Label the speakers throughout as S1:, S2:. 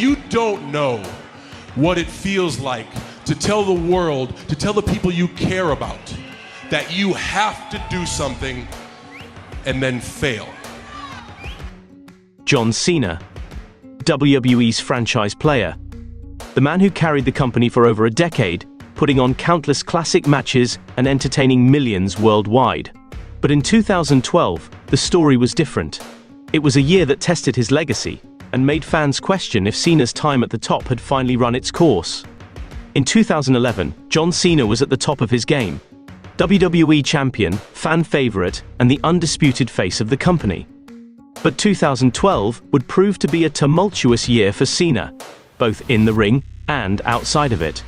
S1: You don't know what it feels like to tell the world, to tell the people you care about, that you have to do something and then fail.
S2: John Cena, WWE's franchise player. The man who carried the company for over a decade, putting on countless classic matches and entertaining millions worldwide. But in 2012, the story was different. It was a year that tested his legacy and made fans question if Cena's time at the top had finally run its course. In 2011, John Cena was at the top of his game. WWE champion, fan favorite, and the undisputed face of the company. But 2012 would prove to be a tumultuous year for Cena, both in the ring and outside of it.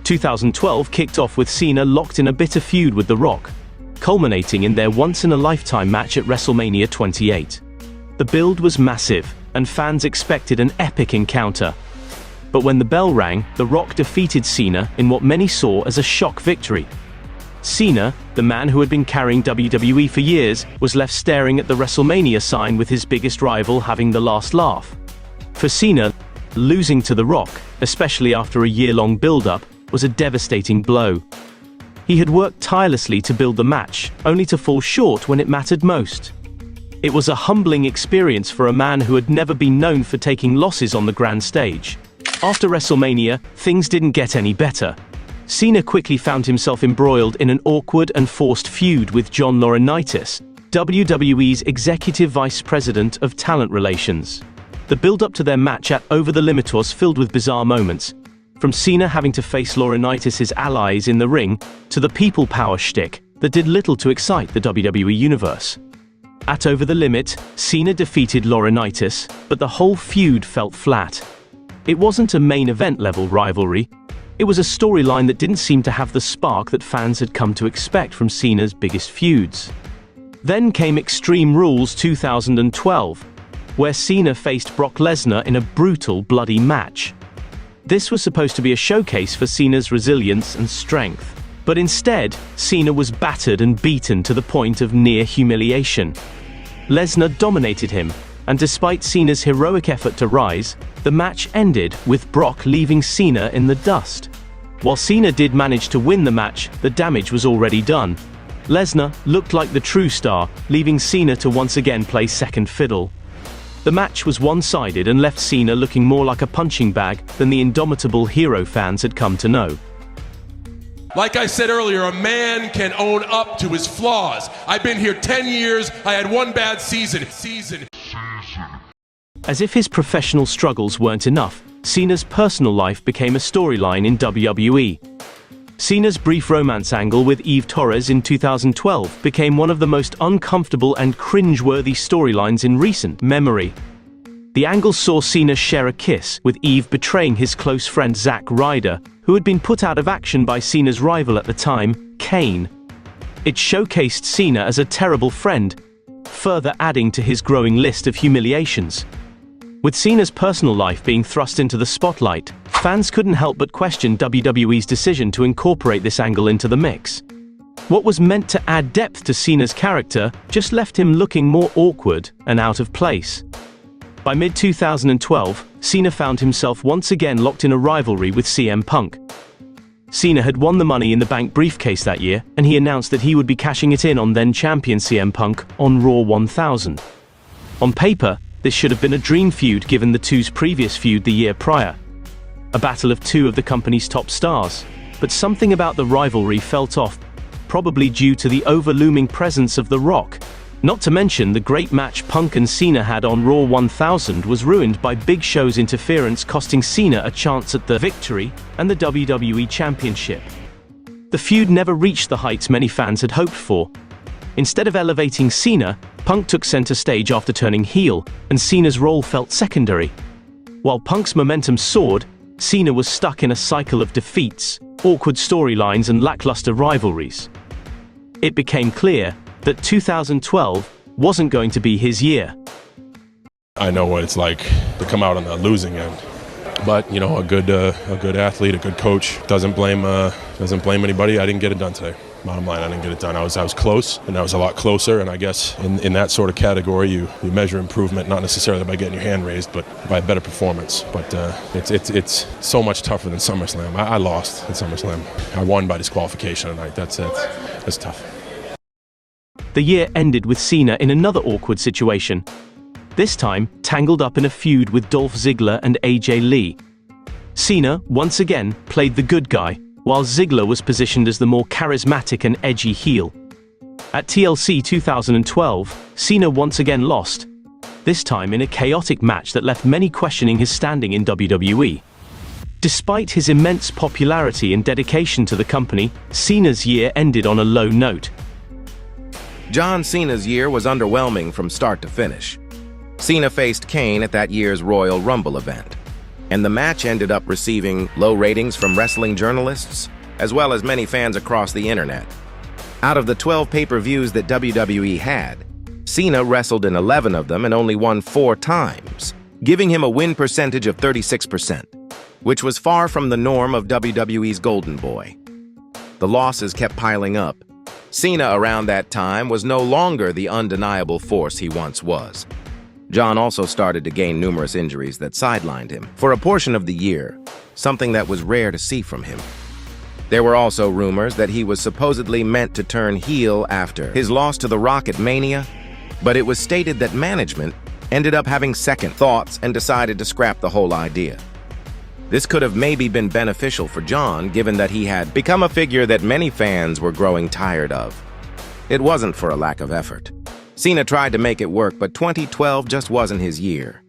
S2: 2012 kicked off with Cena locked in a bitter feud with The Rock, culminating in their once-in-a-lifetime match at WrestleMania 28. The build was massive, and fans expected an epic encounter. But when the bell rang, The Rock defeated Cena in what many saw as a shock victory. Cena, the man who had been carrying WWE for years, was left staring at the WrestleMania sign with his biggest rival having the last laugh. For Cena, losing to The Rock, especially after a year-long build-up, was a devastating blow. He had worked tirelessly to build the match, only to fall short when it mattered most. It was a humbling experience for a man who had never been known for taking losses on the grand stage. After WrestleMania, things didn't get any better. Cena quickly found himself embroiled in an awkward and forced feud with John Laurinaitis, WWE's Executive Vice President of Talent Relations. The build-up to their match at Over the Limit was filled with bizarre moments, from Cena having to face Laurinaitis' allies in the ring, to the people power shtick that did little to excite the WWE Universe. At Over the Limit, Cena defeated Laurinaitis, but the whole feud felt flat. It wasn't a main event level rivalry. It was a storyline that didn't seem to have the spark that fans had come to expect from Cena's biggest feuds. Then came Extreme Rules 2012, where Cena faced Brock Lesnar in a brutal, bloody match. This was supposed to be a showcase for Cena's resilience and strength. But instead, Cena was battered and beaten to the point of near humiliation. Lesnar dominated him, and despite Cena's heroic effort to rise, the match ended with Brock leaving Cena in the dust. While Cena did manage to win the match, the damage was already done. Lesnar looked like the true star, leaving Cena to once again play second fiddle. The match was one-sided and left Cena looking more like a punching bag than the indomitable hero fans had come to know.
S1: Like I said earlier, a man can own up to his flaws. I've been here 10 years, I had one bad season.
S2: As if his professional struggles weren't enough, Cena's personal life became a storyline in WWE. Cena's brief romance angle with Eve Torres in 2012 became one of the most uncomfortable and cringe-worthy storylines in recent memory. The angle saw Cena share a kiss with Eve betraying his close friend Zack Ryder, who had been put out of action by Cena's rival at the time, Kane. It showcased Cena as a terrible friend, further adding to his growing list of humiliations. With Cena's personal life being thrust into the spotlight, fans couldn't help but question WWE's decision to incorporate this angle into the mix. What was meant to add depth to Cena's character just left him looking more awkward and out of place. By mid-2012, Cena found himself once again locked in a rivalry with CM Punk. Cena had won the Money in the Bank briefcase that year, and he announced that he would be cashing it in on then-champion CM Punk on Raw 1000. On paper, this should have been a dream feud given the two's previous feud the year prior. A battle of two of the company's top stars, but something about the rivalry felt off, probably due to the over-looming presence of The Rock. Not to mention the great match Punk and Cena had on Raw 1000 was ruined by Big Show's interference, costing Cena a chance at the victory and the WWE Championship. The feud never reached the heights many fans had hoped for. Instead of elevating Cena, Punk took center stage after turning heel, and Cena's role felt secondary. While Punk's momentum soared, Cena was stuck in a cycle of defeats, awkward storylines, and lackluster rivalries. It became clear that 2012 wasn't going to be his year.
S1: I know what it's like to come out on the losing end. But, a good athlete, a good coach doesn't blame anybody. I didn't get it done today. Bottom line, I didn't get it done. I was close, and I was a lot closer. And I guess in that sort of category, you measure improvement not necessarily by getting your hand raised, but by better performance. But it's so much tougher than SummerSlam. I lost at SummerSlam. I won by disqualification tonight. That's tough.
S2: The year ended with Cena in another awkward situation. This time, tangled up in a feud with Dolph Ziggler and AJ Lee. Cena, once again, played the good guy, while Ziggler was positioned as the more charismatic and edgy heel. At TLC 2012, Cena once again lost, this time in a chaotic match that left many questioning his standing in WWE. Despite his immense popularity and dedication to the company, Cena's year ended on a low note.
S3: John Cena's year was underwhelming from start to finish. Cena faced Kane at that year's Royal Rumble event, and the match ended up receiving low ratings from wrestling journalists, as well as many fans across the internet. Out of the 12 pay-per-views that WWE had, Cena wrestled in 11 of them and only won 4 times, giving him a win percentage of 36%, which was far from the norm of WWE's Golden Boy. The losses kept piling up. Cena around that time was no longer the undeniable force he once was. John also started to gain numerous injuries that sidelined him for a portion of the year, something that was rare to see from him. There were also rumors that he was supposedly meant to turn heel after his loss to The Rock at Mania, but it was stated that management ended up having second thoughts and decided to scrap the whole idea. This could have maybe been beneficial for John, given that he had become a figure that many fans were growing tired of. It wasn't for a lack of effort. Cena tried to make it work, but 2012 just wasn't his year.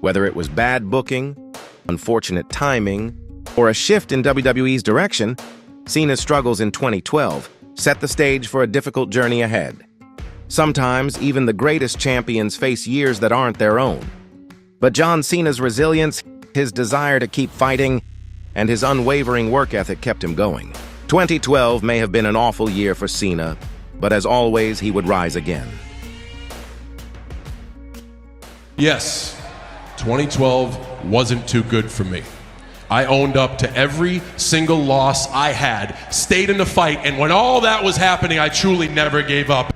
S3: Whether it was bad booking, unfortunate timing, or a shift in WWE's direction, Cena's struggles in 2012 set the stage for a difficult journey ahead. Sometimes, even the greatest champions face years that aren't their own. But John Cena's resilience, his desire to keep fighting, and his unwavering work ethic kept him going. 2012 may have been an awful year for Cena, but as always, he would rise again.
S1: Yes, 2012 wasn't too good for me. I owned up to every single loss I had, stayed in the fight, and when all that was happening, I truly never gave up.